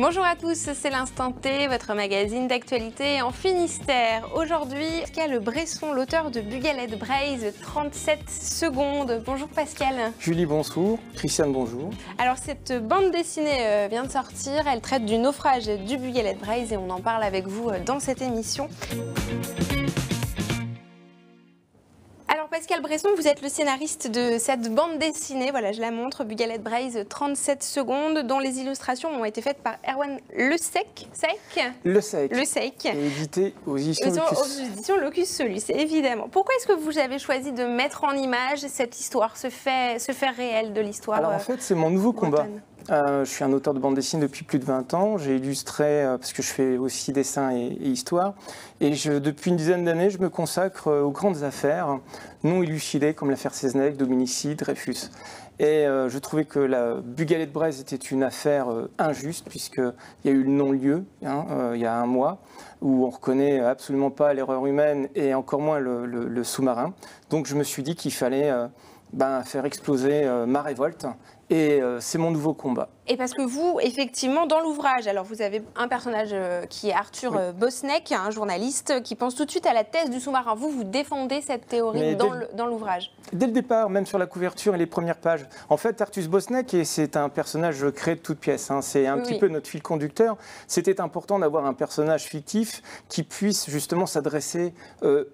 Bonjour à tous, c'est l'Instant T, votre magazine d'actualité en Finistère. Aujourd'hui, Pascal Bresson, l'auteur de Bugaled Braise, 37 secondes. Bonjour Pascal. Julie, bonjour. Christiane, bonjour. Alors cette bande dessinée vient de sortir, elle traite du naufrage du Bugaled Braise et on en parle avec vous dans cette émission. Alors Pascal Bresson, vous êtes le scénariste de cette bande dessinée, voilà je la montre, Bugaled Braise 37 secondes, dont les illustrations ont été faites par Erwan Lesecq. Et édité aux éditions Locus Solus, évidemment. Pourquoi est-ce que vous avez choisi de mettre en image cette histoire, ce fait réel de l'histoire? Alors en fait c'est mon nouveau combat. Je suis un auteur de bande dessinée depuis plus de 20 ans. J'ai illustré, parce que je fais aussi dessin et histoire. Et depuis une dizaine d'années, je me consacre aux grandes affaires non élucidées, comme l'affaire Seznec, Dominici, Dreyfus. Et je trouvais que la Bugaled Braise était une affaire injuste, puisqu'il y a eu le non-lieu, il y a un mois, où on ne reconnaît absolument pas l'erreur humaine et encore moins le sous-marin. Donc je me suis dit qu'il fallait faire exploser ma révolte. Et c'est mon nouveau combat. Et parce que vous, effectivement, dans l'ouvrage, alors vous avez un personnage qui est Arthur Bosnec, un journaliste qui pense tout de suite à la thèse du sous-marin. Vous défendez cette théorie dans l'ouvrage. Dès le départ, même sur la couverture et les premières pages. En fait, Arthur Bosnec, c'est un personnage créé de toutes pièces. C'est un petit peu notre fil conducteur. C'était important d'avoir un personnage fictif qui puisse justement s'adresser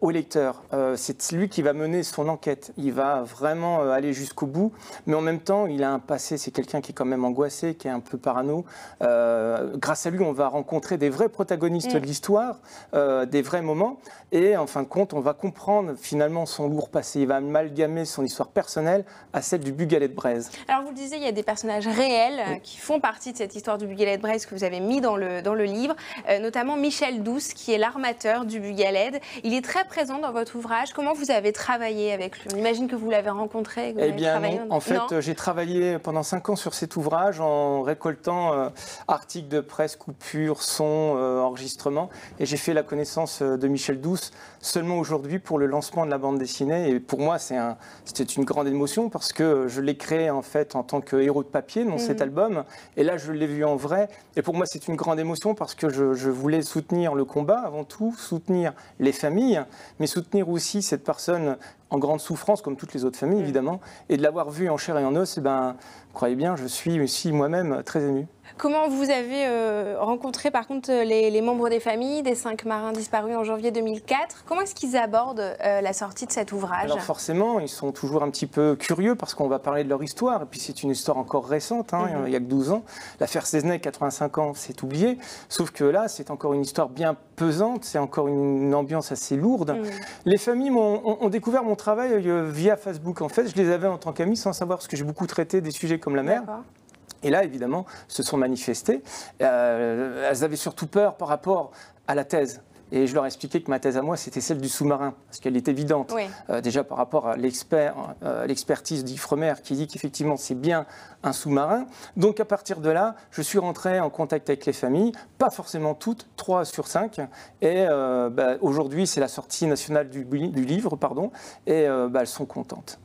au lecteur. C'est lui qui va mener son enquête. Il va vraiment aller jusqu'au bout, mais en même temps, il a un passé, c'est quelqu'un qui est quand même angoissé, qui est un peu parano. Grâce à lui, on va rencontrer des vrais protagonistes de l'histoire, des vrais moments, et en fin de compte, on va comprendre finalement son lourd passé. Il va amalgamer son histoire personnelle à celle du Bugaled Braise. Alors vous le disiez, il y a des personnages réels qui font partie de cette histoire du Bugaled Braise que vous avez mis dans le livre, notamment Michel Douce, qui est l'armateur du Bugaled. Il est très présent dans votre ouvrage. Comment vous avez travaillé avec lui? On imagine que vous l'avez rencontré. Eh bien non. En fait, j'ai travaillé pendant 5 ans sur cet ouvrage en récoltant articles de presse, coupures, sons, enregistrements. Et j'ai fait la connaissance de Michel Douce seulement aujourd'hui pour le lancement de la bande dessinée. Et pour moi, c'était une grande émotion parce que je l'ai créé en fait en tant que héros de papier dans cet album. Et là, je l'ai vu en vrai. Et pour moi, c'est une grande émotion parce que je voulais soutenir le combat avant tout, soutenir les familles, mais soutenir aussi cette personne en grande souffrance, comme toutes les autres familles, évidemment, et de l'avoir vu en chair et en os, croyez bien, je suis aussi moi-même très ému. Comment vous avez rencontré, par contre, les membres des familles des 5 marins disparus en janvier 2004 ? Comment est-ce qu'ils abordent la sortie de cet ouvrage ? Alors forcément, ils sont toujours un petit peu curieux parce qu'on va parler de leur histoire, et puis c'est une histoire encore récente, il y a que 12 ans. L'affaire Seznec, 85 ans, c'est oublié, sauf que là, c'est encore une histoire bien pesante, c'est encore une ambiance assez lourde. Les familles ont découvert mon travail via Facebook. En fait, je les avais en tant qu'amis sans savoir, parce que j'ai beaucoup traité des sujets comme la mer. Et là, évidemment, se sont manifestées. Elles avaient surtout peur par rapport à la thèse. Et je leur ai expliqué que ma thèse à moi, c'était celle du sous-marin, parce qu'elle est évidente. Déjà par rapport à l'expertise d'Ifremer qui dit qu'effectivement, c'est bien un sous-marin. Donc à partir de là, je suis rentré en contact avec les familles, pas forcément toutes, 3 sur 5. Et aujourd'hui, c'est la sortie nationale du livre, et elles sont contentes.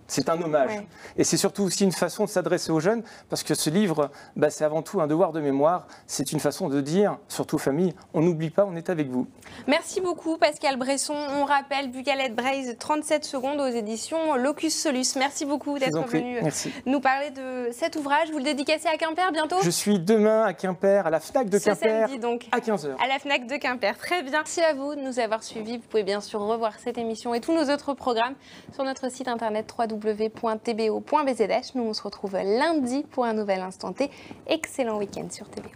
C'est un hommage. Et c'est surtout aussi une façon de s'adresser aux jeunes, parce que ce livre, c'est avant tout un devoir de mémoire. C'est une façon de dire, surtout aux familles, on n'oublie pas, on est avec vous. Merci beaucoup Pascal Bresson. On rappelle Bugaled Braise 37 secondes aux éditions Locus Solus. Merci beaucoup d'être venu nous parler de cet ouvrage. Vous le dédicacez à Quimper bientôt ? Je suis demain à Quimper, à la FNAC de Quimper, samedi, donc, à 15h. À la FNAC de Quimper. Très bien. Merci à vous de nous avoir suivis. Vous pouvez bien sûr revoir cette émission et tous nos autres programmes sur notre site internet www.tbo.bzh. Nous, on se retrouve lundi pour un nouvel Instant T. Excellent week-end sur TBO.